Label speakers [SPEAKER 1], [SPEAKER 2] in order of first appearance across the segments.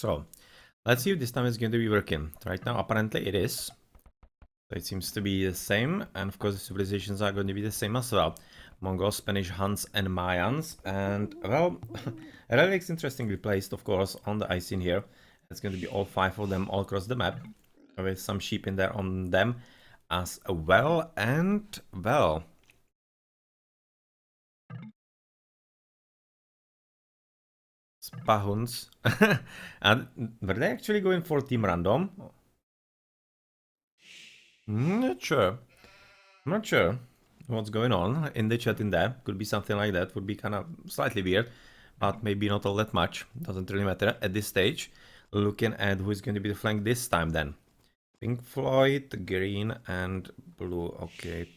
[SPEAKER 1] So, let's see if this time it's going to be working. Right now, apparently it is. So it seems to be the same, and of course the civilizations are going to be the same as well. Mongols, Spanish, Huns, and Mayans. And, well, relics interestingly placed, of course, on the ice in here. It's going to be all 5 of them all across the map, with some sheep in there on them as well. And, well, Spahuns. And were they actually going for team random? Not sure. I'm not sure what's going on in the chat in there. Could be something like that. Would be kind of slightly weird, but maybe not all that much. Doesn't really matter at this stage. Looking at who is going to be the flank this time then. Pink Floyd, green, and blue. Okay.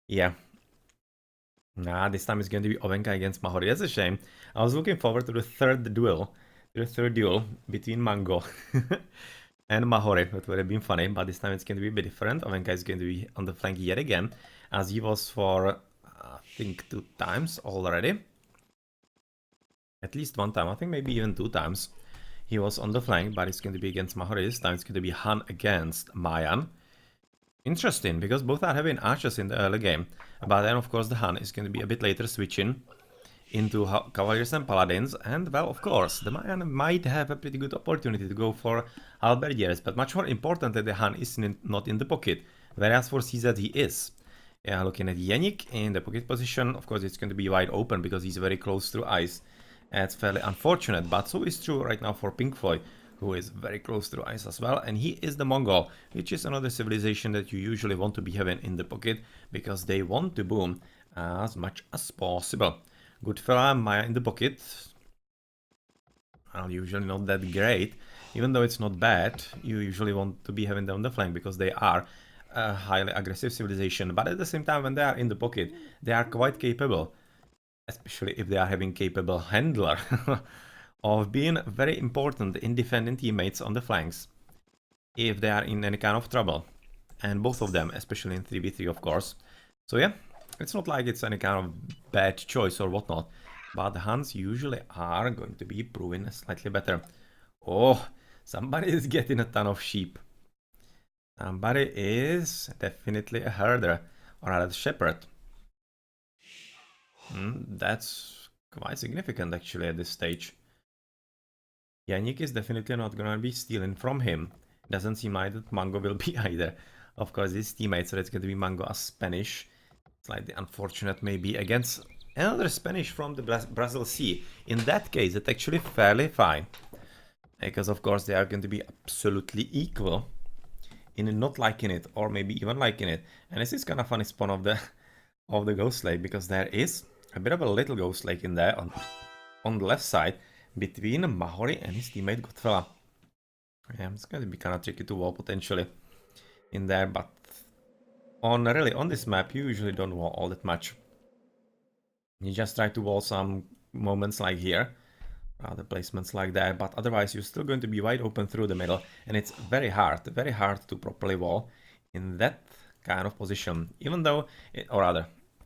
[SPEAKER 1] Yeah. Nah, this time it's going to be Ovenka against Mahori. That's a shame. I was looking forward to the third duel. Between Mango and Mahori. That would have been funny, but this time it's going to be a bit different. Ovenka is going to be on the flank yet again, as he was for, I think, 2 times already. At least 1 time, I think maybe even 2 times. He was on the flank, but it's going to be against Mahori. This time it's going to be Han against Mayan. Interesting, because both are having archers in the early game. But then, of course, the Han is going to be a bit later switching into Cavaliers and Paladins, and, well, of course, the Mayan might have a pretty good opportunity to go for Halberdiers, but much more important that the Han is not in the pocket, whereas for CZ he is. Yeah, looking at Yannick in the pocket position, of course it's going to be wide open because he's very close to ice. It's fairly unfortunate, but so is true right now for Pink Floyd, who is very close to ice as well, and he is the Mongol, which is another civilization that you usually want to be having in the pocket, because they want to boom as much as possible. Good fella, Maya in the pocket. Well, usually not that great. Even though it's not bad, you usually want to be having them on the flank because they are a highly aggressive civilization. But at the same time, when they are in the pocket, they are quite capable, especially if they are having capable handler, of being very important in defending teammates on the flanks if they are in any kind of trouble. And both of them, especially in 3v3, of course. So yeah. It's not like it's any kind of bad choice or whatnot, but the Huns usually are going to be proving slightly better. Oh, somebody is getting a ton of sheep. Somebody is definitely a herder, or rather a shepherd. That's quite significant actually at this stage. Yannick is definitely not gonna be stealing from him. Doesn't seem like that Mango will be either. Of course, his teammate, so it's going to be Mango as Spanish. Slightly unfortunate maybe against another Spanish from the Brazil Sea. In that case, it's actually fairly fine, because of course they are going to be absolutely equal in not liking it, or maybe even liking it. And this is kind of funny spawn of the Ghost Lake, because there is a bit of a little Ghost Lake in there on the left side between Mahori and his teammate Godfella. Yeah, it's going to be kind of tricky to wall potentially in there, but on this map, you usually don't wall all that much. You just try to wall some moments like here, other placements like that, but otherwise you're still going to be wide open through the middle, and it's very hard to properly wall in that kind of position, even though,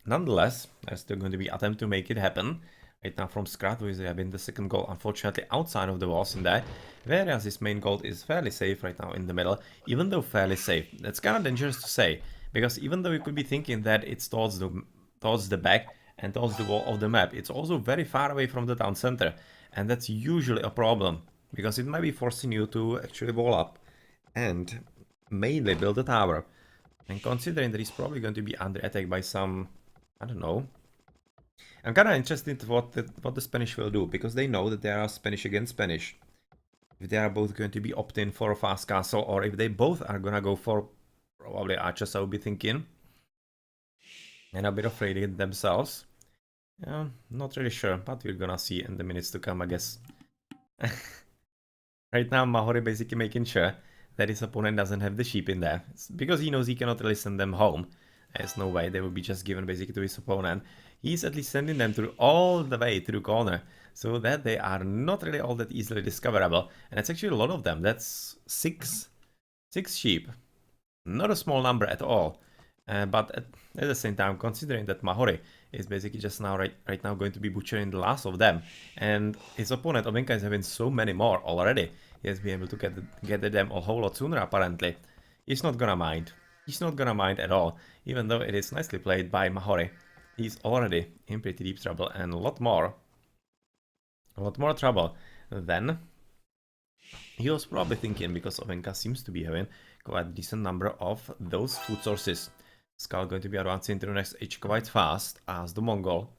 [SPEAKER 1] nonetheless, there's still going to be attempt to make it happen. Right now from Skrat, who is having the second goal, unfortunately outside of the walls in there, whereas his main goal is fairly safe right now in the middle, even though fairly safe. That's kind of dangerous to say, because even though you could be thinking that it's towards the back and towards the wall of the map, it's also very far away from the town center, and that's usually a problem, because it might be forcing you to actually wall up and mainly build a tower. And considering that he's probably going to be under attack by some, I don't know, I'm kind of interested in what the Spanish will do, because they know that they are Spanish against Spanish. If they are both going to be opting for a fast castle, or if they both are gonna go for probably archers, I would be thinking. And a bit afraid themselves. Yeah, not really sure, but we're gonna see in the minutes to come, I guess. Right now, Mahori basically making sure that his opponent doesn't have the sheep in there. It's because he knows he cannot really send them home. There's no way they will be just given basically to his opponent. He's at least sending them through all the way through corner, so that they are not really all that easily discoverable. And it's actually a lot of them. That's six sheep. Not a small number at all. But at the same time, considering that Mahori is basically just now right now going to be butchering the last of them, and his opponent Ovenka is having so many more already, he has been able to get them a whole lot sooner apparently. He's not gonna mind. He's not gonna mind at all, even though it is nicely played by Mahori. He's already in pretty deep trouble, and a lot more trouble than he was probably thinking, because Ovenka seems to be having quite a decent number of those food sources. Scout going to be advancing to the next age quite fast as the Mongol.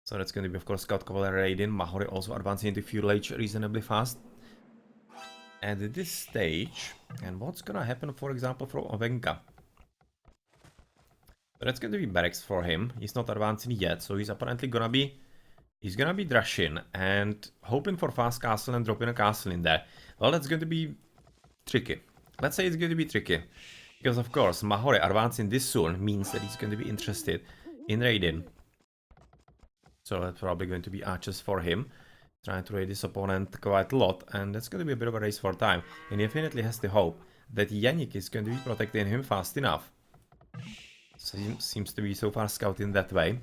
[SPEAKER 1] So that's going to be, of course, Scout Cavalry raiding. Mahori also advancing into Feudal Age reasonably fast at this stage. And what's gonna happen, for example, for Ovenka? So that's going to be barracks for him. He's not advancing yet, so he's apparently gonna be drashing and hoping for fast castle and dropping a castle in there. Well, that's going to be tricky. Let's say it's going to be tricky. Because of course, Mahori advancing this soon means that he's going to be interested in raiding. So that's probably going to be archers for him. Trying to raid his opponent quite a lot, and that's going to be a bit of a race for time. And he definitely has the hope that Yannick is going to be protecting him fast enough. So he seems to be so far scouting that way.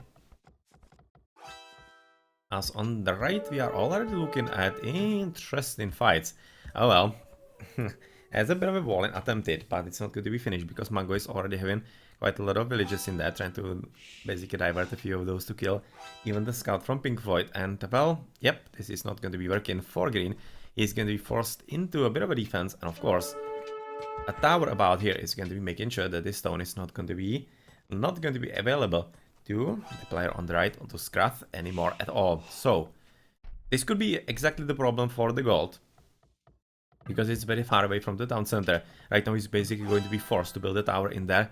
[SPEAKER 1] As on the right, we are already looking at interesting fights. Oh well. As a bit of a walling attempted, but it's not going to be finished because Mango is already having quite a lot of villages in there, trying to basically divert a few of those to kill even the scout from Pink Void. And well, yep, this is not going to be working for Green. He's going to be forced into a bit of a defense, and of course, a tower about here is going to be making sure that this stone is not going to be available to the player on the right or to Scrath anymore at all. So this could be exactly the problem for the gold, because it's very far away from the town center. Right now he's basically going to be forced to build a tower in there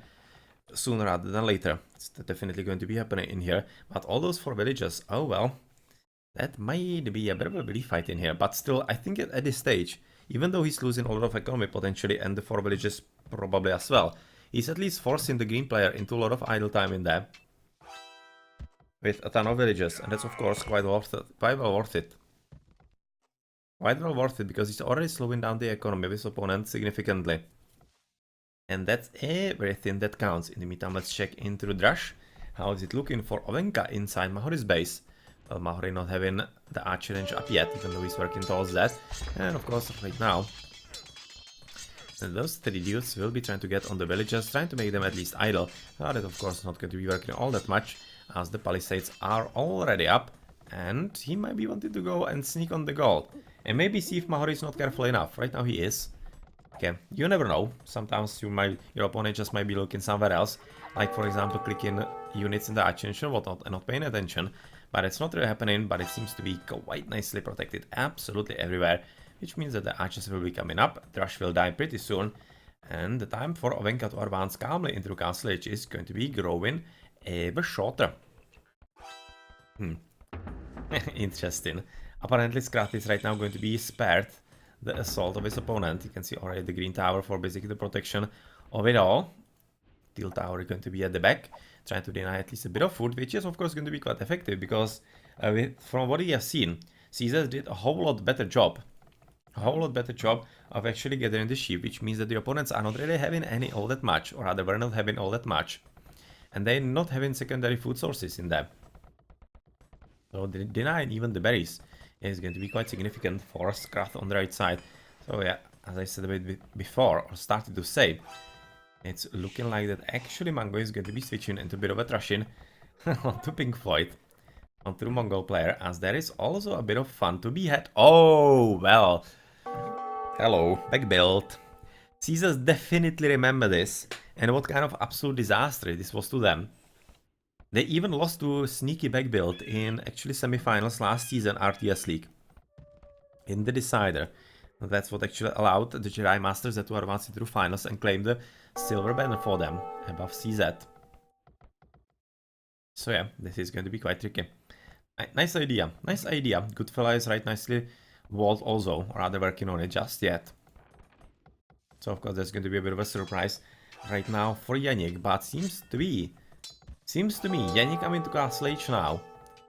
[SPEAKER 1] sooner rather than later. It's definitely going to be happening in here. But all those 4 villages, oh well, that might be a bit of a relief fight in here. But still, I think at this stage, even though he's losing a lot of economy potentially, and the 4 villages probably as well, he's at least forcing the green player into a lot of idle time in there with a ton of villages, and that's of course quite well worth it. Quite well worth it, because he's already slowing down the economy of his opponent significantly. And that's everything that counts. In the meantime, let's check into the Drush. How is it looking for Ovenka inside Mahori's base? Well, Mahori not having the archer range up yet, even though he's working towards that. And of course, right now, those 3 dudes will be trying to get on the villagers, trying to make them at least idle. Now that of course not going to be working all that much, as the palisades are already up. And he might be wanting to go and sneak on the gold. And maybe see if Mahori is not careful enough. Right now he is. Okay, you never know. Sometimes your opponent just might be looking somewhere else. Like for example clicking units in the attention, whatnot, and not paying attention. But it's not really happening, but it seems to be quite nicely protected absolutely everywhere. Which means that the archers will be coming up, Drush will die pretty soon. And the time for Ovenka to advance calmly into Castle Age is going to be growing ever shorter. Interesting. Apparently Scrath is right now going to be spared the assault of his opponent. You can see already the green tower for basically the protection of it all. Steel tower is going to be at the back, trying to deny at least a bit of food, which is of course going to be quite effective, because from what we have seen, Caesar did a whole lot better job. Of actually gathering the sheep, which means that the opponents are not really having any all that much, or rather were not having all that much. And they're not having secondary food sources in there. So denying even the berries is going to be quite significant for Scrath on the right side. So yeah, as I said a bit before, or started to say, it's looking like that actually Mango is going to be switching into a bit of a thrashing onto Pink Floyd, onto the Mongol player, as there is also a bit of fun to be had. Oh, well, hello, back build. Caesars definitely remember this, and what kind of absolute disaster this was to them. They even lost to Sneaky back build in actually semifinals last season RTS League. In the decider. That's what actually allowed the Jedi Masters to advance into finals and claim the silver banner for them above CZ. So yeah, this is going to be quite tricky. Nice idea, nice idea. Goodfella is right nicely walled also, or rather working on it just yet. So of course that's going to be a bit of a surprise right now for Yannick, but seems to me Yannick coming to Castle Age now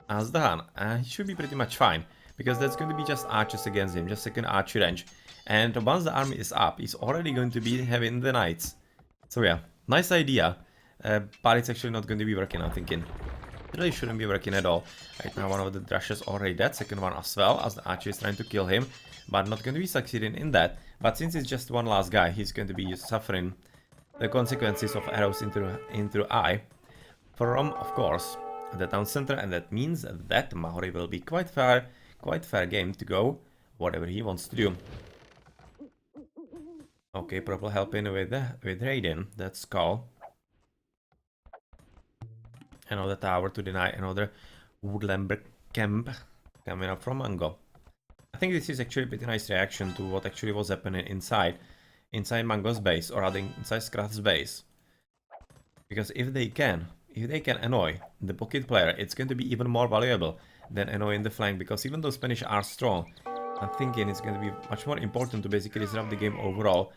[SPEAKER 1] as the Han, he should be pretty much fine, because that's going to be just archers against him, just second archer range. And once the army is up, he's already going to be having the knights. So yeah, nice idea. but it's actually not going to be working, I'm thinking. It really shouldn't be working at all. Right now one of the Drushes already dead, second one as well, as the archer is trying to kill him, but not going to be succeeding in that. But since it's just one last guy, he's going to be suffering the consequences of arrows into eye from, of course, the town center, and that means that Mahori will be quite fair game to go whatever he wants to do. Okay, Purple helping with Raiden, that's Skull. Another tower to deny another Woodlamber camp coming up from Mango. I think this is actually a pretty nice reaction to what actually was happening inside Mango's base, or rather inside Scrath's base. Because if they can annoy the pocket player, it's going to be even more valuable than annoying the flank, because even though Spanish are strong, I'm thinking it's going to be much more important to basically disrupt the game overall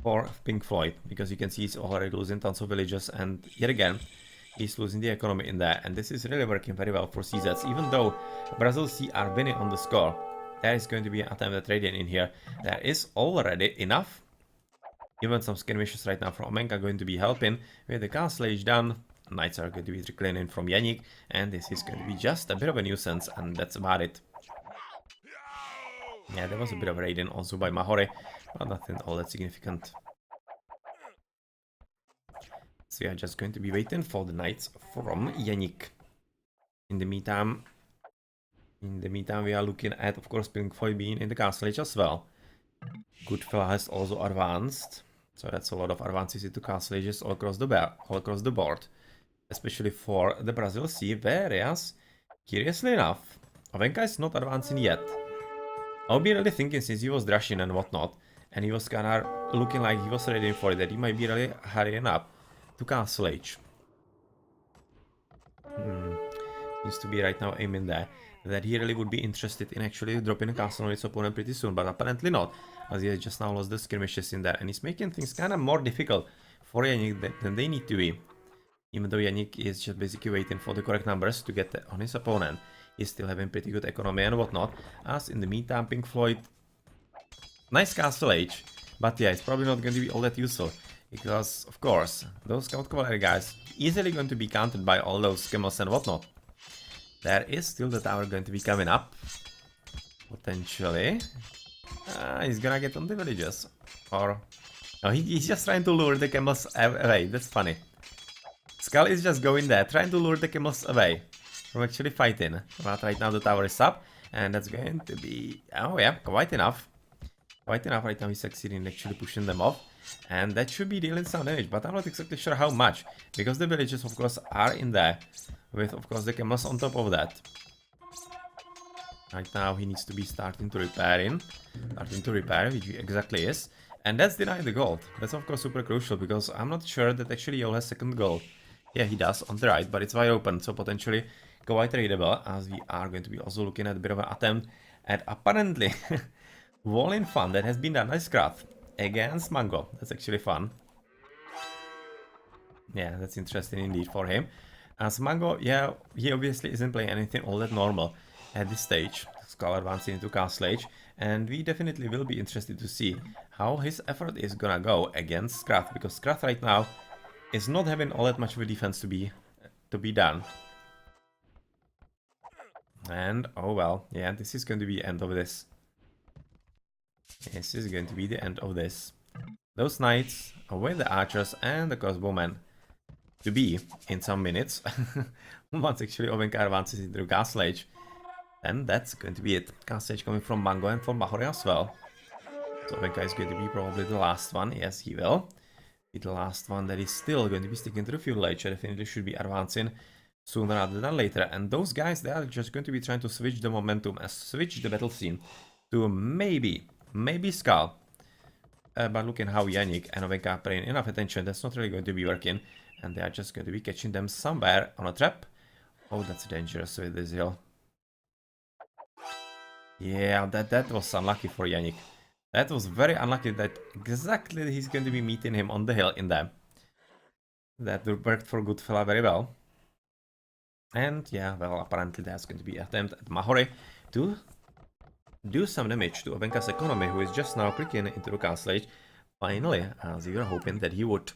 [SPEAKER 1] for Pink Floyd, because you can see he's already losing tons of villages, and yet again, he's losing the economy in there, and this is really working very well for CZs. Even though Brazil C are winning on the score, there is going to be an attempt at Radiant in here. There is already enough. Even some skirmishes right now from Omenka going to be helping with the castle age done. Knights are going to be trickling in from Yannick, and this is going to be just a bit of a nuisance, and that's about it. Yeah, there was a bit of a raiding also by Mahori, but nothing all that significant. So we are just going to be waiting for the knights from Yannick. In the meantime, we are looking at, of course, Pink Floyd being in the castle age as well. Goodfella has also advanced, so that's a lot of advances into castle ages all across the board. Especially for the Brazil C, whereas, curiously enough, Ovenka is not advancing yet. I'll be really thinking, since he was dashing and whatnot, and he was kinda looking like he was ready for it, that he might be really hurrying up to castle age. Seems to be right now aiming there. That he really would be interested in actually dropping a castle on its opponent pretty soon, but apparently not, as he has just now lost the skirmishes in there, and he's making things kinda more difficult for Yannick than they need to be. Even though Yannick is just basically waiting for the correct numbers to get on his opponent, he's still having pretty good economy and whatnot, as in the meantime Pink Floyd, nice castle age, but yeah, it's probably not going to be all that useful, because of course, those scout cavalry guys easily going to be countered by all those camels and whatnot. There is still the tower going to be coming up, potentially. He's gonna get on the villages, or no, he's just trying to lure the camels away. That's funny. Skull is just going there, trying to lure the camels away from actually fighting. But right now the tower is up, and that's going to be, oh yeah, quite enough. Quite enough. Right now he's succeeding in actually pushing them off, and that should be dealing some damage, but I'm not exactly sure how much, because the villages of course are in there, with of course the camels on top of that. Right now he needs to be starting to repair, which he exactly is, and that's denying the gold. That's of course super crucial, because I'm not sure that actually Yol has second gold. Yeah, he does on the right, but it's wide open, so potentially quite tradable, as we are going to be also looking at a bit of an attempt at apparently wall-in fun that has been done by Scrath against Mango. That's actually fun. Yeah, that's interesting indeed for him. As Mango, yeah, he obviously isn't playing anything all that normal at this stage. Skull advancing into castle age, and we definitely will be interested to see how his effort is gonna go against Scrath, because Scrath right now is not having all that much of a defense to be done. And oh well, yeah, this is going to be the end of this. This is going to be the end of this. Those knights with the archers and the crossbowmen to be in some minutes. Once actually Ovenka advances into Castle Age, then that's going to be it. Castle Age coming from Mango and from Mahori as well. So Ovenka is going to be probably the last one. Yes, he will be the last one that is still going to be sticking to the Feudal Age. Definitely should be advancing sooner rather than later. And those guys, they are just going to be trying to switch the momentum and switch the battle scene to maybe Skull. But looking how Yannick and Ovenka are paying enough attention, that's not really going to be working. And they are just going to be catching them somewhere on a trap. Oh, that's dangerous with this hill. Yeah, that was unlucky for Yannick. That was very unlucky that exactly he's going to be meeting him on the hill in there. That worked for Goodfella very well. And yeah, well, apparently there's going to be an attempt at Mahori to do some damage to Ovenka's economy, who is just now clicking into the castle age. Finally, as we were hoping that he would.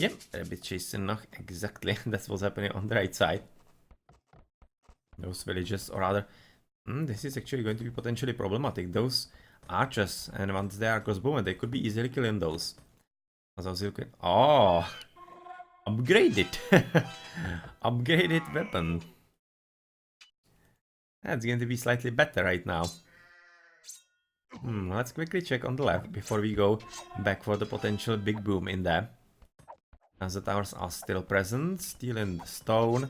[SPEAKER 1] Yep, rabbit chasing noch, exactly. That's what's happening on the right side. Those villages, or rather, this is actually going to be potentially problematic. Those archers, and once they are crossbowmen, they could be easily killing those. Oh, upgraded. Upgraded weapon. That's going to be slightly better right now. Let's quickly check on the left before we go back for the potential big boom in there. As the towers are still present, steel and stone.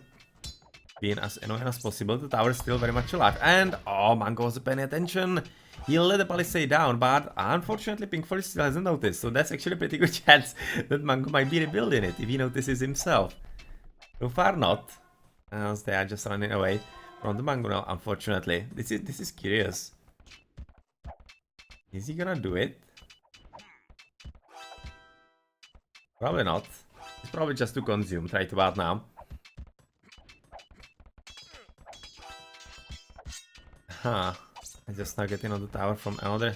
[SPEAKER 1] Being as annoying as possible, the tower is still very much alive. And, oh, Mango wasn't paying attention. He let the palisade down, but unfortunately Pinkfoil still hasn't noticed. So that's actually a pretty good chance that Mango might be rebuilding it if he notices himself. So far not, as they are just running away from the Mango now, unfortunately. This is curious. Is he gonna do it? Probably not. It's probably just to consume right about now. Huh. I just now getting on the tower from another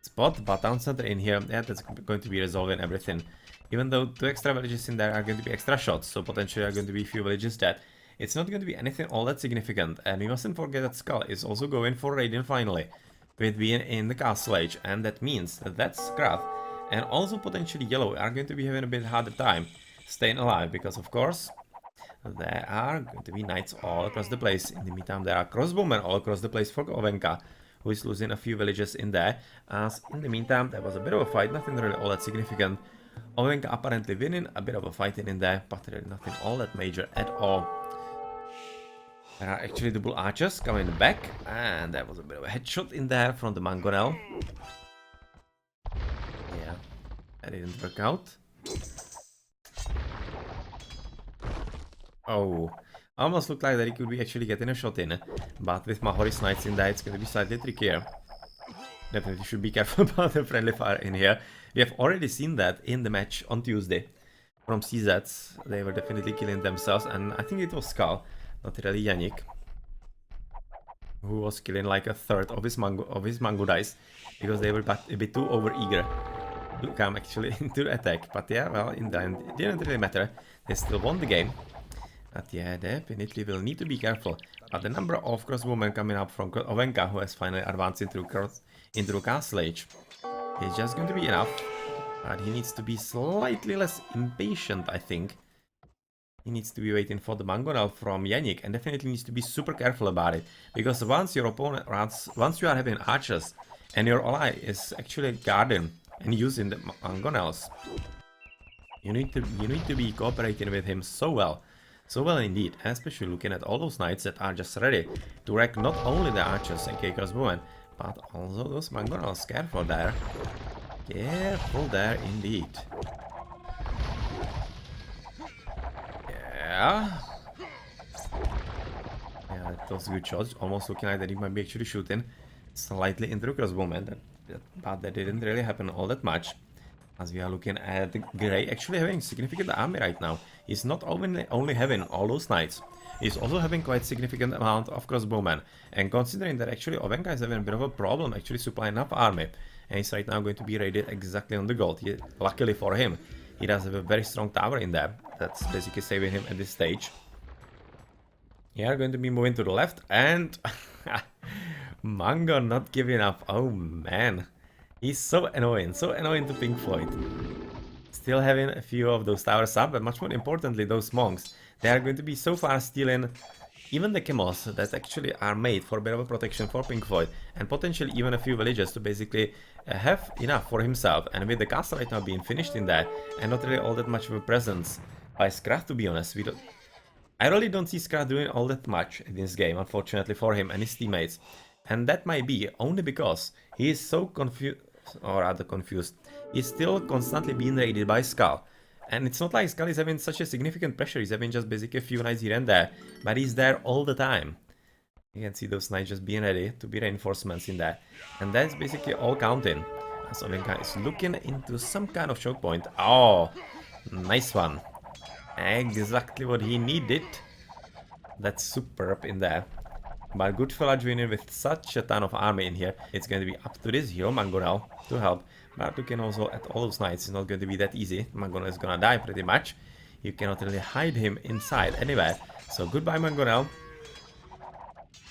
[SPEAKER 1] spot, but town center in here, yeah, that's going to be resolving everything. Even though 2 extra villages in there are going to be extra shots, so potentially are going to be a few villages dead. It's not going to be anything all that significant, and we mustn't forget that Skull is also going for raiding finally, with being in the castle age, and that means that Scrath and also potentially Yellow are going to be having a bit harder time staying alive, because of course there are going to be knights all across the place. In the meantime, there are crossbowmen all across the place for Ovenka, who is losing a few villages in there. As in the meantime, there was a bit of a fight, nothing really all that significant. Ovenka apparently winning, a bit of a fighting in there, but really nothing all that major at all. There are actually double archers coming back, and there was a bit of a headshot in there from the Mangonel. Yeah, that didn't work out. Oh, almost looked like that he could be actually getting a shot in, but with Mahoris Knights in there, it's going to be slightly trickier. Definitely should be careful about the friendly fire in here. We have already seen that in the match on Tuesday from CZs. They were definitely killing themselves, and I think it was Skull, not really Yannick, who was killing like a third of his mango dice because they were a bit too over-eager to come actually into the attack. But yeah, well, in the end, it didn't really matter. They still won the game. But yeah, definitely will need to be careful. But the number of crossbowmen coming up from Ovenka, who has finally advanced into Castle Age, is just going to be enough. But he needs to be slightly less impatient, I think. He needs to be waiting for the Mangonel from Yannick, and definitely needs to be super careful about it. Because once your opponent once you are having archers, and your ally is actually guarding and using the Mangonels, you need to be cooperating with him so well. So well indeed, especially looking at all those knights that are just ready to wreck not only the archers and K-crossbowmen, but also those Mangonels. Careful there. Careful there indeed. Yeah. Yeah, that was good shots. Almost looking like that he might be actually shooting slightly into the crossbowman, but that didn't really happen all that much. As we are looking at Grey actually having significant army right now. He's not only having all those knights, he's also having quite significant amount of crossbowmen. And considering that actually Ovenka is having a bit of a problem actually supplying enough army, and he's right now going to be raided exactly on the gold. Luckily for him, he does have a very strong tower in there. That's basically saving him at this stage. Yeah, going to be moving to the left, and Mango not giving up. Oh man. He's so annoying to Pink Floyd. Still having a few of those towers up, but much more importantly, those monks. They are going to be so far stealing even the camels that actually are made for a bit of a protection for Pink Floyd, and potentially even a few villages to basically have enough for himself. And with the castle right now being finished in there, and not really all that much of a presence by Scrat, to be honest, I really don't see Scrat doing all that much in this game, unfortunately for him and his teammates. And that might be only because he is so confused. Or rather confused. He's still constantly being raided by Skull. And it's not like Skull is having such a significant pressure, he's having just basically a few knights here and there. But he's there all the time. You can see those knights just being ready to be reinforcements in there. And that's basically all counting. As Ovenka is looking into some kind of choke point. Oh, nice one. Exactly what he needed. That's superb in there. But good for winning with such a ton of army in here. It's going to be up to this hero Mangonel to help. But looking also at all those knights, it's not going to be that easy. Mangonel is gonna die pretty much. You cannot really hide him inside anywhere. So goodbye Mangonel.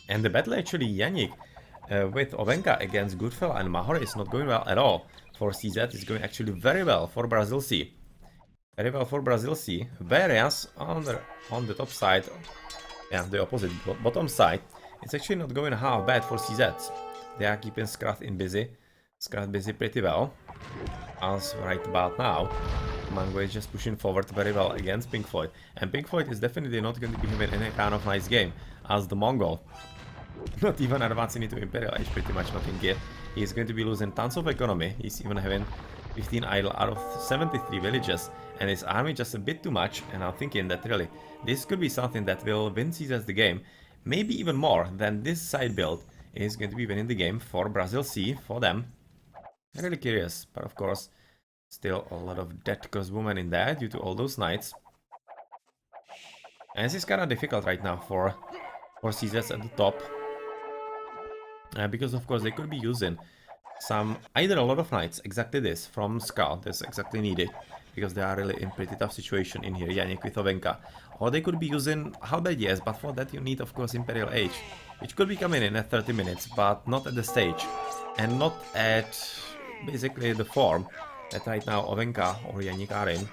[SPEAKER 1] And the battle actually, Yannick, with Ovenka against Goodfella and Mahore is not going well at all. For CZ is going actually very well for Brazil C. Very well for Brazil C. Whereas on the top side, yeah, the opposite bottom side, it's actually not going half bad for CZ. They are keeping Scrat busy pretty well. As right about now, Mango is just pushing forward very well against Pink Floyd. And Pink Floyd is definitely not going to be having any kind of nice game as the Mongol. Not even advancing into Imperial Age, pretty much nothing yet. He's going to be losing tons of economy. He's even having 15 idle out of 73 villages. And his army just a bit too much. And I'm thinking that really, this could be something that will win CZ the game. Maybe even more than this side build is going to be winning the game for Brazil C, for them. I'm really curious, but of course, still a lot of dead crossbowmen in there due to all those knights. And this is kind of difficult right now for CZ at the top. Because of course they could be using either a lot of knights, exactly this, from Skull, that's exactly needed. Because they are really in pretty tough situation in here, Yannick with Ovenka. Or they could be using Halberd, yes, but for that you need of course Imperial Age. Which could be coming in at 30 minutes, but not at the stage. And not at basically the form that right now Ovenka or Yannick are in.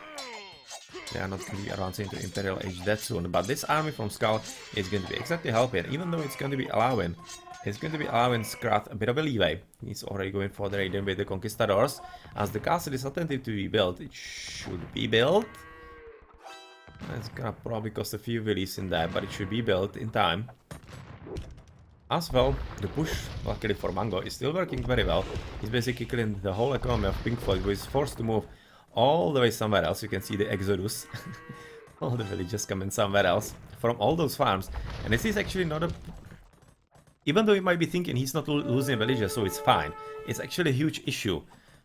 [SPEAKER 1] They are not going to be advancing to Imperial Age that soon. But this army from Skull is going to be exactly helping, even though it's going to be allowing Scrat a bit of a leeway. He's already going for the raiding with the Conquistadors. As the castle is attempted to be built, it should be built. It's gonna probably cost a few villies in there, but it should be built in time. As well, the push, luckily for Mango, is still working very well. He's basically killing the whole economy of Pink Floyd, who is forced to move all the way somewhere else. You can see the exodus. All the villagers coming somewhere else from all those farms. And this is actually not a... Even though you might be thinking he's not losing villagers, so it's fine. It's actually a huge issue.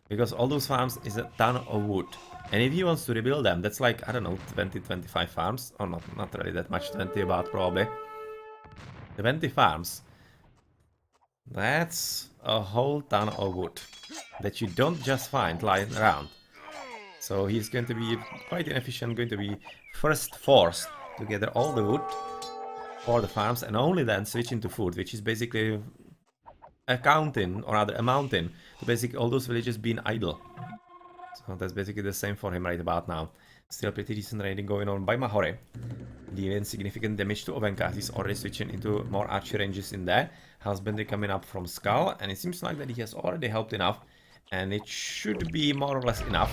[SPEAKER 1] Because all those farms is a ton of wood. And if he wants to rebuild them, that's like, I don't know, 20-25 farms. Or not really that much, 20 about probably. 20 farms. That's a whole ton of wood. That you don't just find lying around. So he's going to be quite inefficient, going to be first forced to gather all the wood for the farms and only then switch into food, which is basically amounting to basically all those villages being idle. So that's basically the same for him right about now. Still pretty decent raiding going on by Mahore. Dealing significant damage to Ovenka. He's already switching into more archer ranges in there. Husbandry coming up from Skull, and it seems like that he has already helped enough. And it should be more or less enough.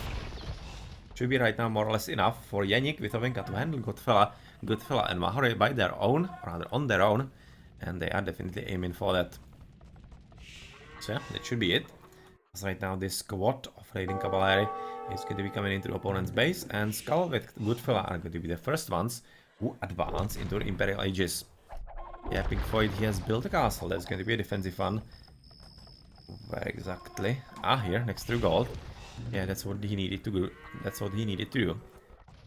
[SPEAKER 1] Should be right now more or less enough for Yannick with Ovenka to handle Goodfella and Mahore by their own, rather on their own, and they are definitely aiming for that. So yeah, that should be it. As right now this squad of raiding cavalry is going to be coming into the opponent's base, and Skull with Goodfella are going to be the first ones who advance into the Imperial Ages. Yeah, Pink Floyd, he has built a castle. That's going to be a defensive one. Where exactly? Ah, here, next to gold. Yeah, that's what he needed to do. That's what he needed to do.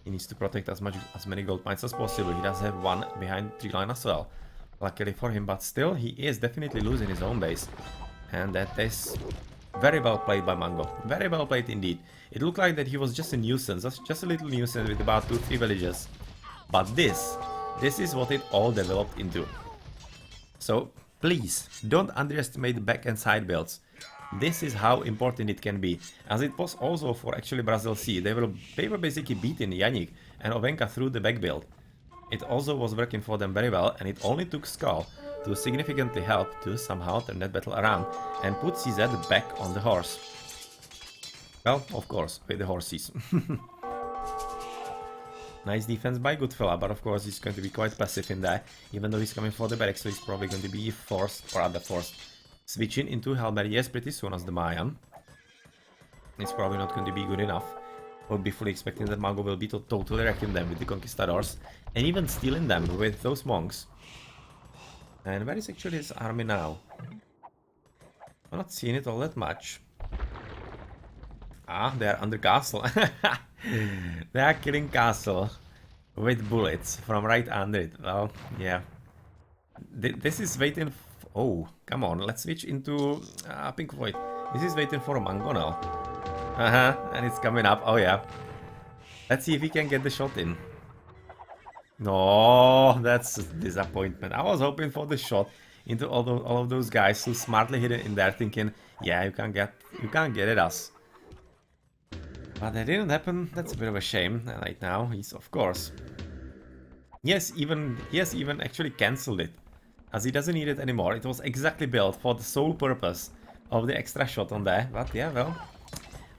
[SPEAKER 1] He needs to protect as many gold mines as possible. He does have one behind tree line as well. Luckily for him, but still, he is definitely losing his own base. And that is very well played by Mango. Very well played indeed. It looked like that he was just a nuisance. Just a little nuisance with about 2-3 villages. But this is what it all developed into. So, please, don't underestimate the back and side builds. This is how important it can be, as it was also for actually Brazil C. They were basically beating Yannick and Ovenka through the back build. It also was working for them very well, and it only took Skull to significantly help to somehow turn that battle around and put CZ back on the horse. Well, of course, with the horses. Nice defense by Goodfella, but of course he's going to be quite passive in there, even though he's coming for the barracks, so he's probably going to be forced, or rather forced, switching into Halberdiers pretty soon as the Mayan. It's probably not going to be good enough. Would be fully expecting that Mango will be totally wrecking them with the Conquistadors, and even stealing them with those monks. And where is actually his army now? I'm not seeing it all that much. Ah, they are under castle. They are killing castle with bullets from right under it. Well, yeah. This is waiting. Oh, come on. Let's switch into Pink Floyd. This is waiting for Mangonel. And it's coming up. Oh yeah. Let's see if he can get the shot in. No, that's a disappointment. I was hoping for the shot into all of those guys who smartly hid it in there, thinking, yeah, you can't get at us. But that didn't happen. That's a bit of a shame. And right now, he's of course. He has even actually cancelled it, as he doesn't need it anymore. It was exactly built for the sole purpose of the extra shot on there. But yeah, well,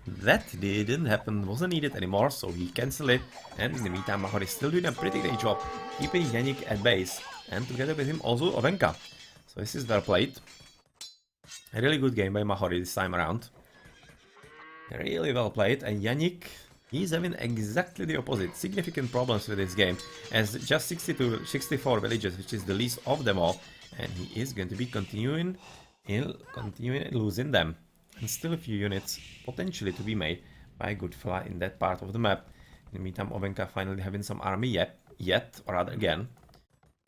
[SPEAKER 1] that didn't happen, wasn't needed anymore, so he cancelled it. And in the meantime, Mahor is still doing a pretty great job keeping Yannick at base, and together with him also Ovenka. So this is well played. A really good game by Mahori this time around. Really well played, and Yannick, he's having exactly the opposite. Significant problems with this game, as just 64 villages, which is the least of them all, and he is going to be continuing losing them. And still a few units potentially to be made by Goodfella in that part of the map. In the meantime, Ovenka finally having some army yet, or rather again,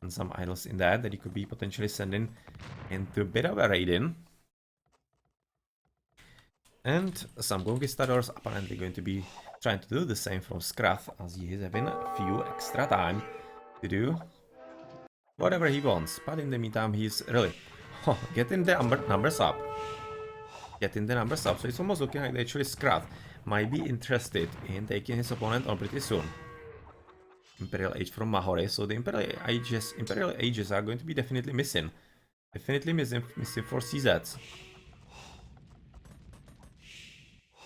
[SPEAKER 1] and some idols in there that he could be potentially sending into a bit of a raid-in. And some conquistadors apparently going to be trying to do the same from Skrath, as he is having a few extra time to do whatever he wants. But in the meantime, he's really getting the numbers up. So it's almost looking like actually Skrath might be interested in taking his opponent on pretty soon. Imperial Age from Mahore, so the Imperial Ages are going to be definitely missing. Missing for CZs.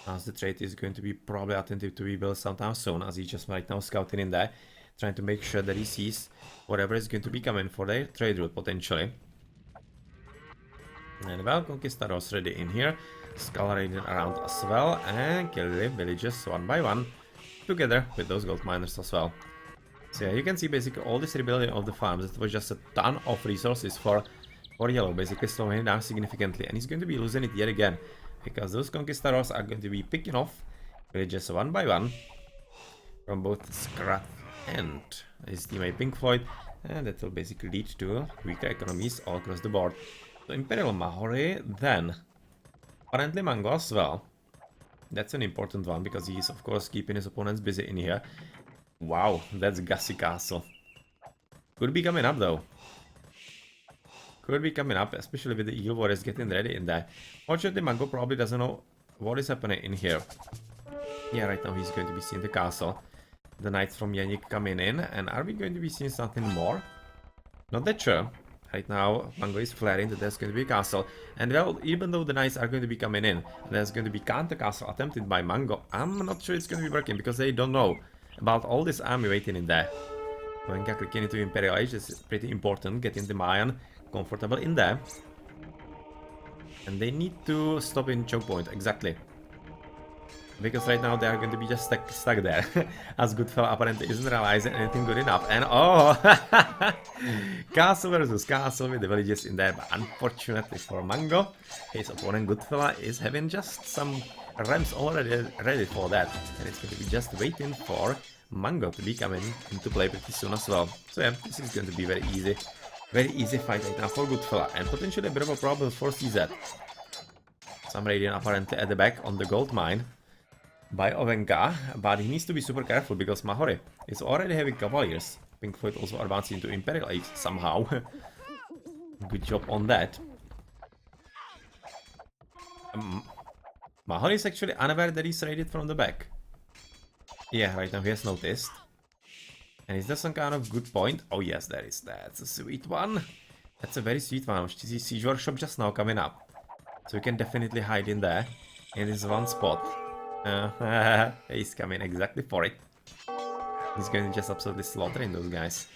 [SPEAKER 1] As the trade is going to be probably attentive to be built sometime soon, as he's just right now scouting in there, trying to make sure that he sees whatever is going to be coming for their trade route potentially. And well, Conquistadors ready in here, Skull raiding around as well, and killing villages one by one, together with those gold miners as well. So yeah, you can see basically all this rebuilding of the farms. It was just a ton of resources for yellow, basically slowing it down significantly, and he's going to be losing it yet again, because those Conquistadors are going to be picking off villages one by one from both Skrath and his teammate Pink Floyd, and that will basically lead to weaker economies all across the board. So Imperial Mahore, then apparently Mango as well. That's an important one, because he is of course keeping his opponents busy in here. Wow, that's Gassi Castle. Could be coming up though. Could be coming up, especially with the Eagle Warriors getting ready in there. Fortunately, Mango probably doesn't know what is happening in here. Yeah, right now he's going to be seeing the castle. The knights from Yannick coming in, and are we going to be seeing something more? Not that sure. Right now, Mango is flaring that there's going to be a castle. And well, even though the knights are going to be coming in, there's going to be counter castle attempted by Mango. I'm not sure it's going to be working, because they don't know about all this army waiting in there. Ovenka clicking into Imperial Age is pretty important, getting the Mayan comfortable in there. And they need to stop in choke point, exactly. Because right now they are going to be just stuck there. As Goodfella apparently isn't realizing anything good enough. And oh! Castle versus castle with the villages in there. But unfortunately for Mango, his opponent Goodfella is having just some rams already ready for that. And it's going to be just waiting for Mango to be coming into play pretty soon as well. So yeah, this is going to be very easy. Very easy fight right now for Goodfella, and potentially a bit of a problem for CZ. Some Radiant apparently at the back on the gold mine by Ovenka, but he needs to be super careful because Mahore is already having Cavaliers. Pink Floyd also advancing into Imperial Age somehow. Good job on that. Mahore is actually unaware that he's raided from the back. Yeah, right now he has noticed. And is there some kind of good point? Oh yes, there is. That's a sweet one. That's a very sweet one. Siege Workshop just now coming up. So you can definitely hide in there. In this one spot. He's coming exactly for it. He's going to just absolutely slaughtering those guys.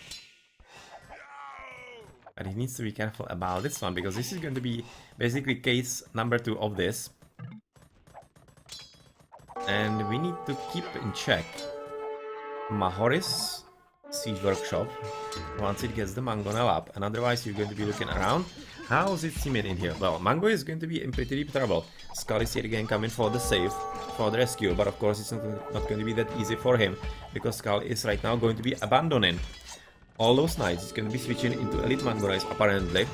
[SPEAKER 1] But he needs to be careful about this one, because this is going to be basically case number 2 of this. And we need to keep in check Mahoris Siege Workshop once it gets the Mango now up, and otherwise you're going to be looking around. How's it seeming in here? Well, Mango is going to be in pretty deep trouble. Skull is here again coming for the save, for the rescue, but of course it's not going to be that easy for him, because Skull is right now going to be abandoning all those knights. He's going to be switching into Elite Mango Knights apparently.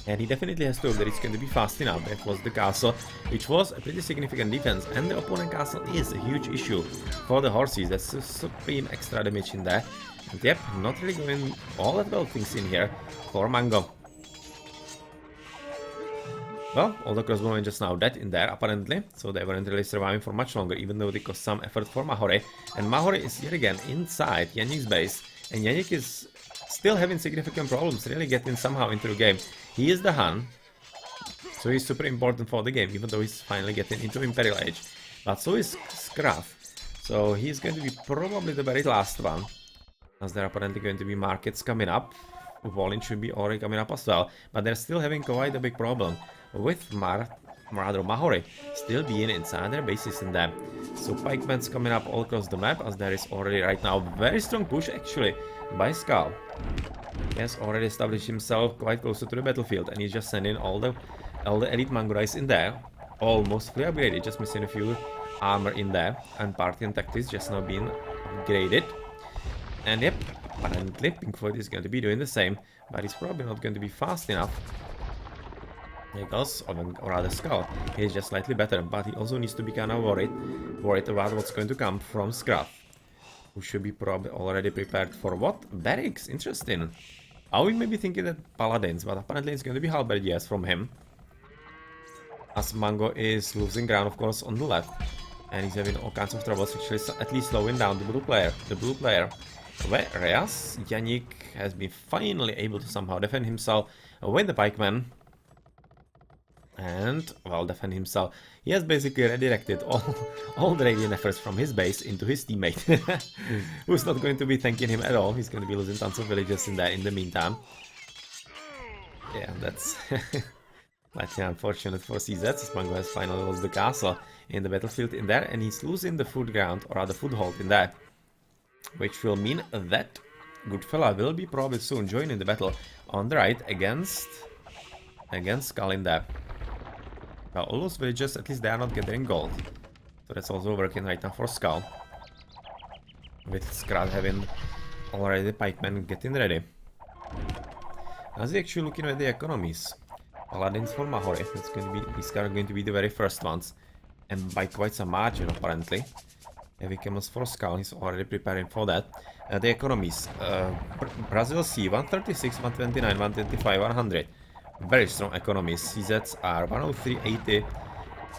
[SPEAKER 1] And he definitely has to hope that it's going to be fast enough. That was the castle, which was a pretty significant defense. And the opponent castle is a huge issue for the horses. That's a supreme extra damage in there. And yep, not really going all that well things in here for Mango. Well, all the crossbowmen just now dead in there, apparently. So they weren't really surviving for much longer, even though they cost some effort for Mahore. And Mahore is yet again inside Yannick's base. And Yannick is still having significant problems really getting somehow into the game. He is the Han, so he's super important for the game, even though he's finally getting into Imperial Age. But so is Scruff, so he's going to be probably the very last one, as there are apparently going to be markets coming up. Walling should be already coming up as well, but they're still having quite a big problem with Mahore still being inside their bases in them. So pikemen's coming up all across the map, as there is already right now very strong push actually by Skull. He has already established himself quite closer to the battlefield, and he's just sending all the elite Mangurais in there, almost fully upgraded, just missing a few armor in there, and party and tactics just now being upgraded. And yep, apparently Pink Floyd is going to be doing the same, but he's probably not going to be fast enough. Because, or rather Skull, he's just slightly better, but he also needs to be kind of worried about what's going to come from Scruff, who should be probably already prepared for what? Barracks, interesting. I would maybe thinking that Paladins, but apparently it's going to be Halberdiers from him. As Mango is losing ground, of course, on the left, and he's having all kinds of troubles, actually at least slowing down the blue player. Whereas Yannick has been finally able to somehow defend himself with the pikemen. And, well, defend himself. He has basically redirected all the radiant efforts from his base into his teammate, who's not going to be thanking him at all. He's going to be losing tons of villages in there in the meantime. Yeah, that's slightly unfortunate for CZ. Mango has finally lost the castle in the battlefield in there, and he's losing the food ground, or rather foothold in there. Which will mean that Goodfella will be probably soon joining the battle on the right against Skull in there. Well, all those villages, at least they are not gathering gold. So that's also working right now for Skull. With Skrat having already the pikemen getting ready. As he actually looking at the economies. Paladins for Mahore, these are going to be the very first ones. And by quite some margin apparently. Heavy camels for Skull, he's already preparing for that. The economies. Brazil C, 136, 129, 125, 100. Very strong economies. CZs are 103, 80,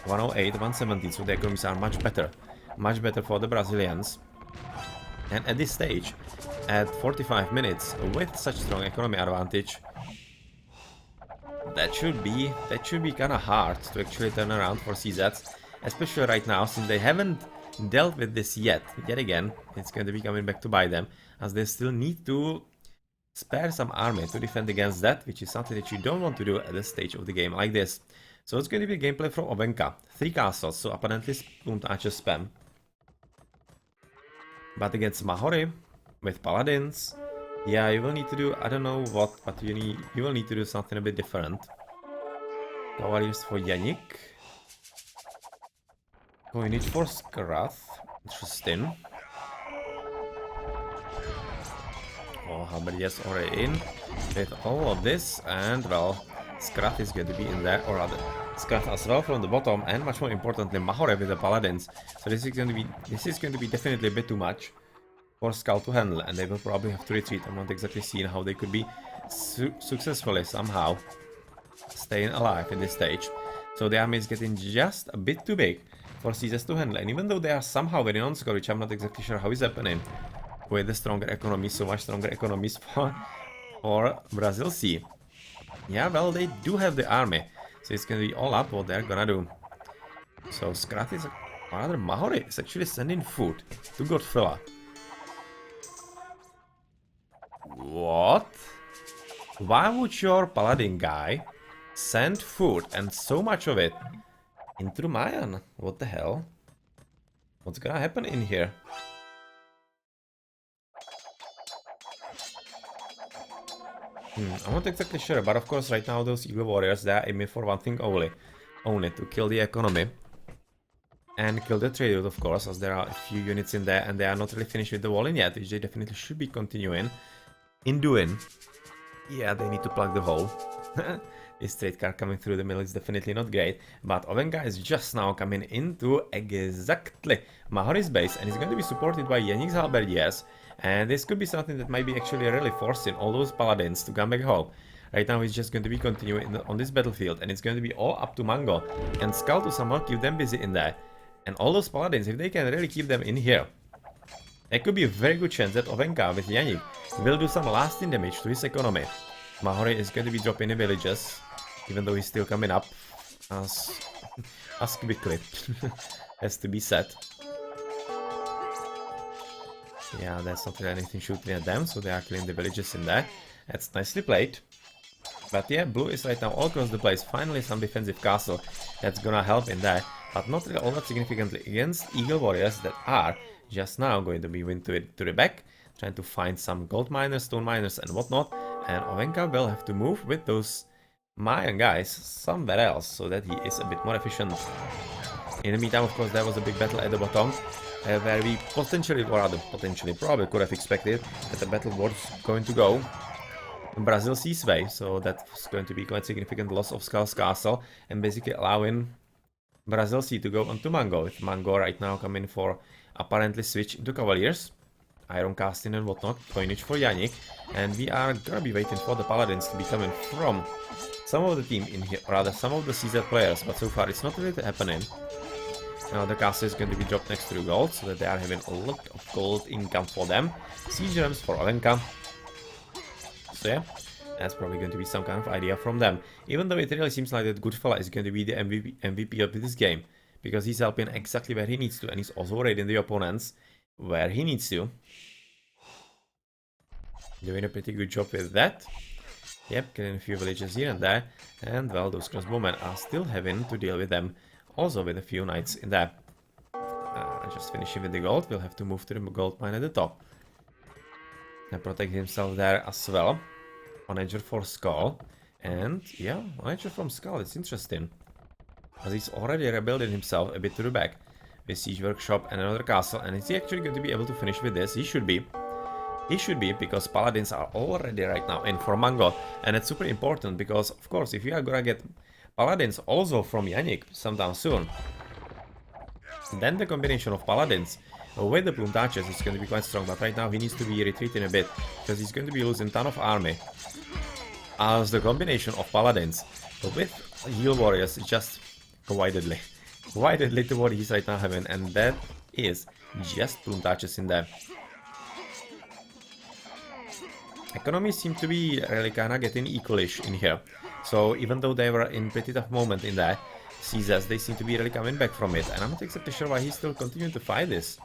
[SPEAKER 1] 108, 170, so the economies are much better for the Brazilians. And at this stage, at 45 minutes, with such strong economy advantage, that should be kind of hard to actually turn around for CZs, especially right now, since they haven't dealt with this yet again. It's going to be coming back to bite them, as they still need to spare some army to defend against that, which is something that you don't want to do at this stage of the game like this. So it's going to be a gameplay from Ovenka. 3 castles, so apparently Spoon Archer spam. But against Mahore, with Paladins, yeah, you will need to do, I don't know what, but you will need to do something a bit different. Cavaliers for Yannick. Coinage for Skrath. Interesting. Oh, Halberdiers already in with all of this, and well, Skrat is going to be in there, or rather, Skrat as well from the bottom, and much more importantly, Mahore with the Paladins. So this is going to be definitely a bit too much for Skull to handle, and they will probably have to retreat. I'm not exactly seeing how they could be successfully somehow staying alive in this stage. So the army is getting just a bit too big for CZs to handle, and even though they are somehow very non-score, which I'm not exactly sure how is happening, with the stronger economies, so much stronger economies for Brazil C. Yeah, well, they do have the army, so it's gonna be all up what they're gonna do. So Skrat is, or rather Mahore is actually sending food to Godfella. What? Why would your paladin guy send food, and so much of it, into Mayan? What the hell? What's gonna happen in here? I'm not exactly sure, but of course right now those Eagle Warriors, they are aiming for one thing only, to kill the economy. And kill the trade route, of course, as there are a few units in there, and they are not really finished with the walling yet, which they definitely should be continuing in doing. Yeah, they need to plug the hole. His straight card coming through the middle is definitely not great, but Ovenka is just now coming into exactly Mahori's base, and he's going to be supported by Yannick's halberdiers, and this could be something that might be actually really forcing all those paladins to come back home. Right now he's just going to be continuing on this battlefield, and it's going to be all up to Mango and Skull to somehow keep them busy in there. And all those paladins, if they can really keep them in here, there could be a very good chance that Ovenka with Yannick will do some lasting damage to his economy. Mahori is going to be dropping the villages, even though he's still coming up as quickly. Has to be said. Yeah, that's not really anything shooting at them, so they are killing the villages in there. That's nicely played. But yeah, blue is right now all across the place. Finally some defensive castle that's gonna help in there, but not really all that significantly against Eagle Warriors that are just now going to be to the back, trying to find some gold miners, stone miners and whatnot, and Ovenka will have to move with those Mayan guys somewhere else so that he is a bit more efficient. In the meantime, of course, there was a big battle at the bottom, where we potentially, or rather potentially, probably could have expected that the battle was going to go Brazil Sea's way, so that was going to be quite significant loss of Skull's castle, and basically allowing Brazil Sea to go onto Mango, with Mango right now coming for apparently switch into Cavaliers, Iron Casting and whatnot, coinage for Yannick, and we are gonna be waiting for the Paladins to be coming from some of the team in here, rather some of the CZ players, but so far it's not really happening. Now the castle is going to be dropped next to the gold, so that they are having a lot of gold income for them. Siege gems for Ovenka. So yeah, that's probably going to be some kind of idea from them. Even though it really seems like that Goodfella is going to be the MVP of this game, because he's helping exactly where he needs to, and he's also raiding the opponents where he needs to. Doing a pretty good job with that. Yep, killing a few villages here and there, and well, those crossbowmen are still having to deal with them, also with a few knights in there. Just finishing with the gold, we'll have to move to the gold mine at the top. And protect himself there as well. Onager for Skull, and yeah, Onager from Skull, it's interesting, as he's already rebuilding himself a bit to the back with Siege Workshop and another castle, and is he actually going to be able to finish with this? He should be. He should be, because Paladins are already right now in for Mango, and it's super important because, of course, if you are gonna get Paladins also from Yannick sometime soon, then the combination of Paladins with the Plume Touches is going to be quite strong, but right now he needs to be retreating a bit, because he's going to be losing a ton of army. As the combination of Paladins with Heal Warriors is just quite deadly to what he's right now having, and that is just Plume Touches in there. Economies seem to be really kinda getting equalish in here, so even though they were in pretty tough moment in there, CZs, they seem to be really coming back from it, and I'm not exactly sure why he's still continuing to fight this.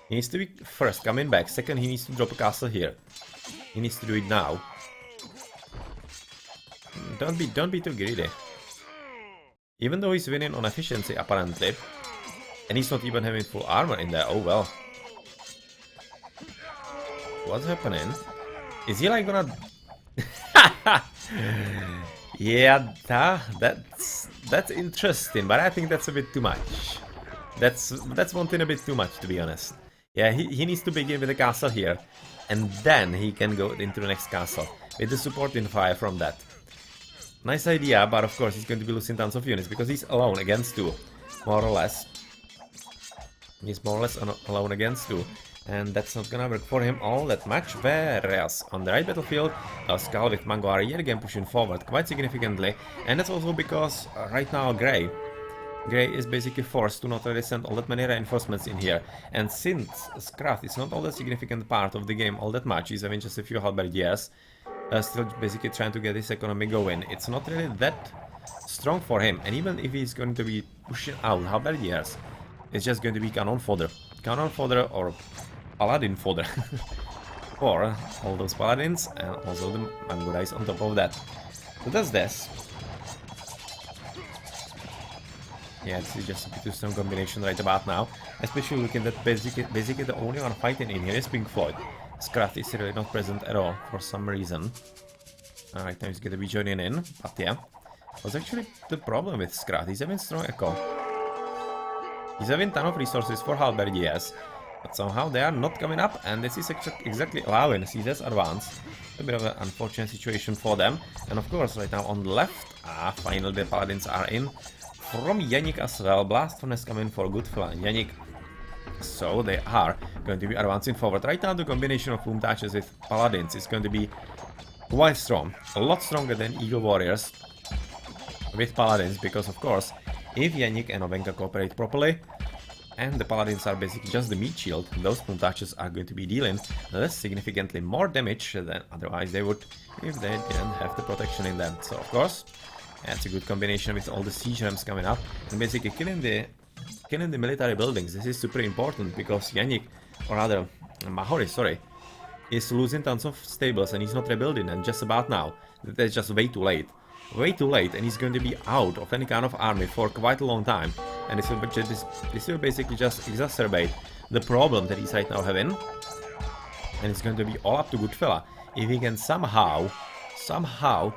[SPEAKER 1] He needs to be first coming back, second he needs to drop a castle here. He needs to do it now. Don't be too greedy. Even though he's winning on efficiency apparently, and he's not even having full armor in there, oh well. What's happening? Is he like gonna... Yeah, that's interesting, but I think that's a bit too much. That's wanting a bit too much, to be honest. Yeah, he needs to begin with a castle here, and then he can go into the next castle with the supporting fire from that. Nice idea, but of course he's going to be losing tons of units because he's alone against two, more or less. He's more or less alone against two, and that's not gonna work for him all that much. Whereas on the right battlefield, Skull with Mango are yet again pushing forward quite significantly, and that's also because right now Grey is basically forced to not really send all that many reinforcements in here, and since Scraft is not all that significant part of the game all that much, he's having just a few halberdiers, still basically trying to get his economy going. It's not really that strong for him, and even if he's going to be pushing out halberdiers, it's just going to be cannon fodder or paladin fodder for all those paladins, and also the Mango guys on top of that. So that's this. Yeah, this is just a pretty strong combination right about now, especially looking at basically the only one fighting in here is Pink Floyd. Scraft is really not present at all for some reason. Right now he's gonna be joining in, but yeah. What's actually the problem with Scraft? He's having strong echo. He's having ton of resources for halberdiers, But somehow they are not coming up, and this is exactly allowing Caesar's advance. A bit of an unfortunate situation for them. And of course, right now on the left, finally the Paladins are in. From Yannick as well, Blast Furnace coming for good fella. Yannick. So they are going to be advancing forward. Right now the combination of Boom Touches with Paladins is going to be quite strong. A lot stronger than Eagle Warriors with Paladins, because of course, if Yannick and Ovenka cooperate properly, and the Paladins are basically just the meat shield, those Boom Touches are going to be dealing significantly more damage than otherwise they would if they didn't have the protection in them. So of course, that's a good combination with all the siege rams coming up and basically killing the military buildings. This is super important because Yannick, or rather Mahori, sorry, is losing tons of stables and he's not rebuilding, and just about now. That's just way too late. Way too late, and he's going to be out of any kind of army for quite a long time. And this will basically just exacerbate the problem that he's right now having. And it's going to be all up to Goodfella if he can somehow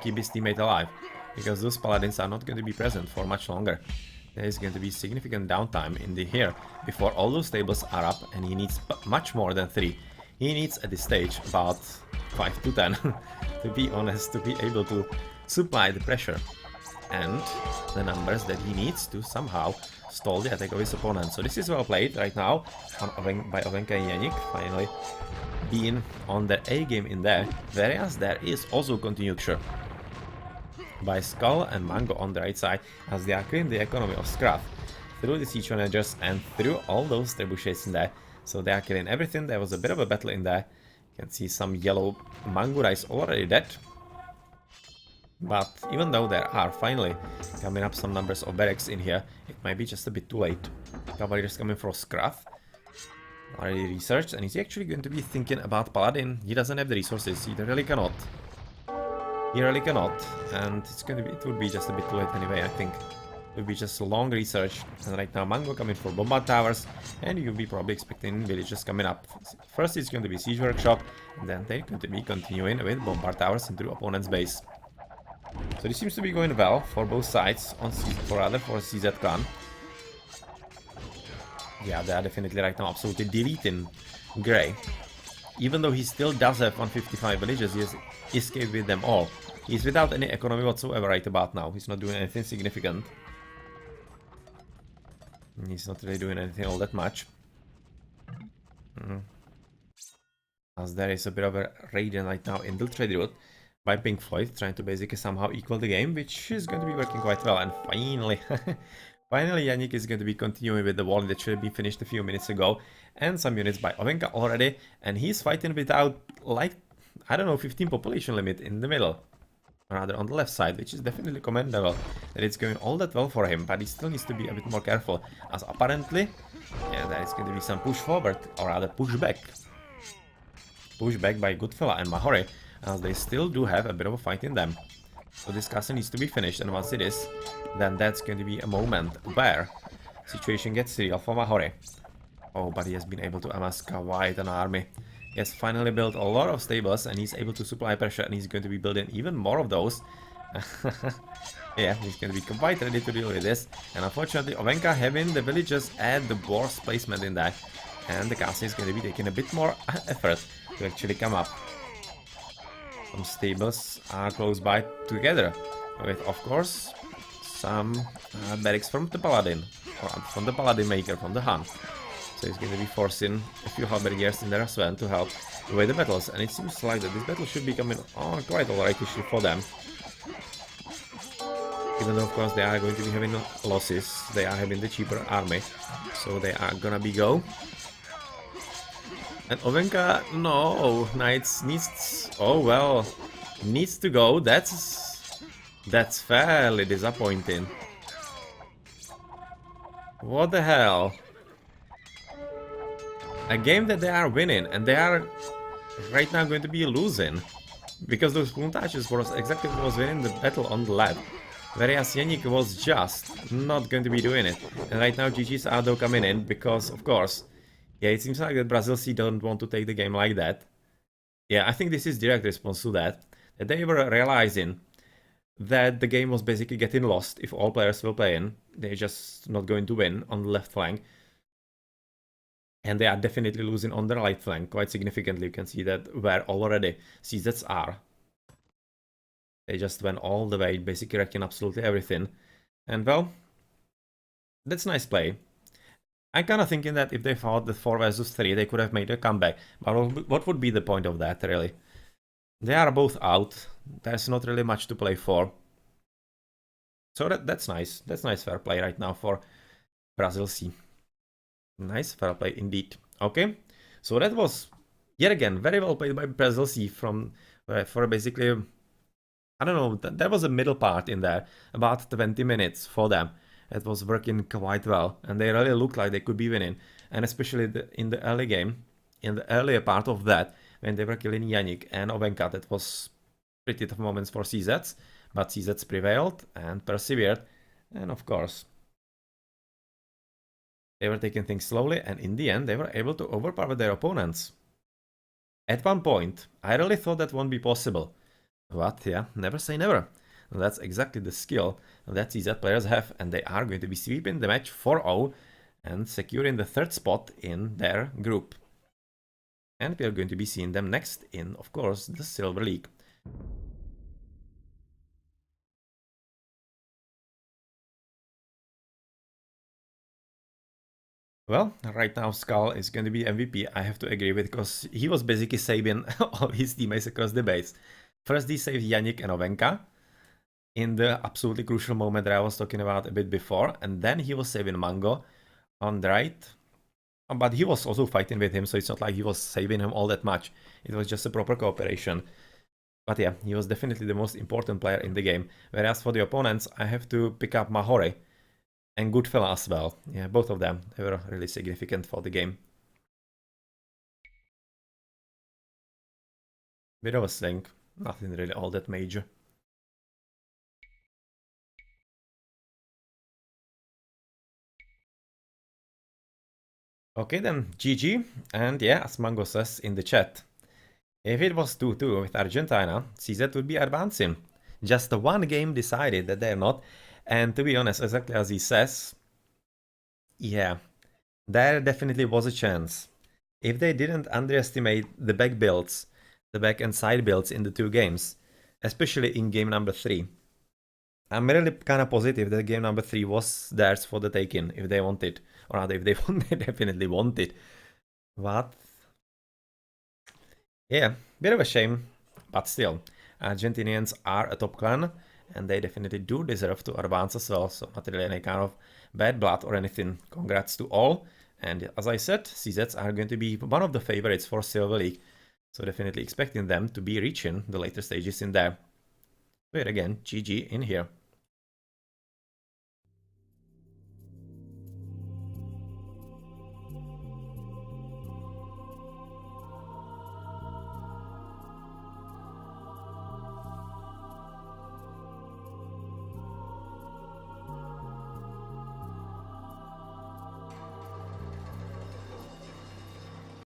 [SPEAKER 1] keep his teammate alive. Because those Paladins are not going to be present for much longer. There is going to be significant downtime in the here before all those tables are up, and he needs much more than 3. He needs at this stage about 5 to 10 to be honest, to be able to supply the pressure and the numbers that he needs to somehow stall the attack of his opponent. So this is well played right now by Ovenka and Yannick, finally being on their A game in there, whereas there is also continued pressure by Skull and Mango on the right side as they are clearing the economy of Scruff through the siege managers and through all those trebuchets in there. So they are killing everything. There was a bit of a battle in there. You can see some yellow Mangura is already dead. But even though there are finally coming up some numbers of barracks in here, it might be just a bit too late. Cavaliers coming for Scruff. Already researched, and he's actually going to be thinking about Paladin. He doesn't have the resources, he really cannot. He really cannot, and it would be just a bit too late anyway, I think. It would be just long research. And right now Mango coming for Bombard Towers, and you'll be probably expecting villages coming up. First it's going to be Siege Workshop, and then they're going to be continuing with Bombard Towers into opponent's base. So this seems to be going well for both sides, for CZ Clan. Yeah, they are definitely right now absolutely deleting Grey. Even though he still does have 155 villages, he has escaped with them all. He's without any economy whatsoever right about now. He's not doing anything significant. He's not really doing anything all that much. As there is a bit of a raiding right now in the trade route by Pink Floyd, trying to basically somehow equal the game, which is going to be working quite well. And finally, finally Yannick is going to be continuing with the wall that should have been finished a few minutes ago. And some units by Ovenka already. And he's fighting without, like, I don't know, 15 population limit in the middle. Rather on the left side, which is definitely commendable that it's going all that well for him. But he still needs to be a bit more careful, as apparently, yeah, there is going to be some push forward, or rather push back. Push back by Goodfella and Mahori, as they still do have a bit of a fight in them. So this castle needs to be finished, and once it is, then that's going to be a moment where situation gets real for Mahori. Oh, but he has been able to amass quite an army. He has finally built a lot of stables, and he's able to supply pressure, and he's going to be building even more of those. Yeah, he's going to be quite ready to deal with this. And unfortunately, Ovenka having the villagers at the worst placement in that, and the castle is going to be taking a bit more effort to actually come up. Some stables are close by together, with, of course, some barracks from the Paladin, or from the Paladin maker, from the Hun. So he's going to be forcing a few halberdiers in there as well to help with the battles. And it seems like that this battle should be coming on quite alright issue for them. Even though, of course, they are going to be having losses, they are having the cheaper army. So they are gonna be go. And Ovenka, no, Knights needs, oh well, needs to go. That's fairly disappointing. What the hell? A game that they are winning, and they are right now going to be losing. Because those Boom Touches was exactly what was winning the battle on the left. Whereas Yannick was just not going to be doing it. And right now GG's are though coming in, because of course, yeah, it seems like that Brazil C don't want to take the game like that. Yeah, I think this is direct response to that. That they were realizing that the game was basically getting lost if all players will play in. They're just not going to win on the left flank. And they are definitely losing on the right flank quite significantly. You can see that where already CZs are. They just went all the way, basically wrecking absolutely everything. And well, that's nice play. I'm kind of thinking that if they fought the 4 versus 3, they could have made a comeback. But what would be the point of that, really? They are both out. There's not really much to play for. So that's nice. That's nice fair play right now for Brazil C. Nice fair play indeed. Okay, so that was, yet again, very well played by Brazil C from for basically, I don't know, there was a middle part in there, about 20 minutes for them. It was working quite well, and they really looked like they could be winning. And especially in the early game, in the earlier part of that, when they were killing Yannick and Ovenka, that was pretty tough moments for CZs, but CZs prevailed and persevered, and of course, they were taking things slowly, and in the end, they were able to overpower their opponents. At one point, I really thought that won't be possible. But yeah, never say never. And that's exactly the skill that CZ players have, and they are going to be sweeping the match 4-0 and securing the 3rd spot in their group. And we are going to be seeing them next in, of course, the Silver League. Well, right now Skull is going to be MVP, I have to agree with, because he was basically saving all his teammates across the base. First he saved Yannick and Ovenka in the absolutely crucial moment that I was talking about a bit before, and then he was saving Mango on the right. But he was also fighting with him, so it's not like he was saving him all that much. It was just a proper cooperation. But yeah, he was definitely the most important player in the game. Whereas for the opponents, I have to pick up Mahore and Goodfella as well. Yeah, both of them, they were really significant for the game. Bit of a sling, nothing really all that major. Okay then, GG, and yeah, as Mango says in the chat, if it was 2-2 with Argentina, CZ would be advancing. Just one game decided that they're not, and to be honest, exactly as he says, yeah, there definitely was a chance. If they didn't underestimate the back builds, the back and side builds in the 2 games, especially in game number 3, I'm really kind of positive that game number 3 was theirs for the taking, if they wanted. Or rather, if they want, they definitely wanted. But yeah, bit of a shame. But still, Argentinians are a top clan, and they definitely do deserve to advance as well. So not really any kind of bad blood or anything. Congrats to all. And as I said, CZs are going to be one of the favorites for Silver League. So definitely expecting them to be reaching the later stages in there. But again, GG in here.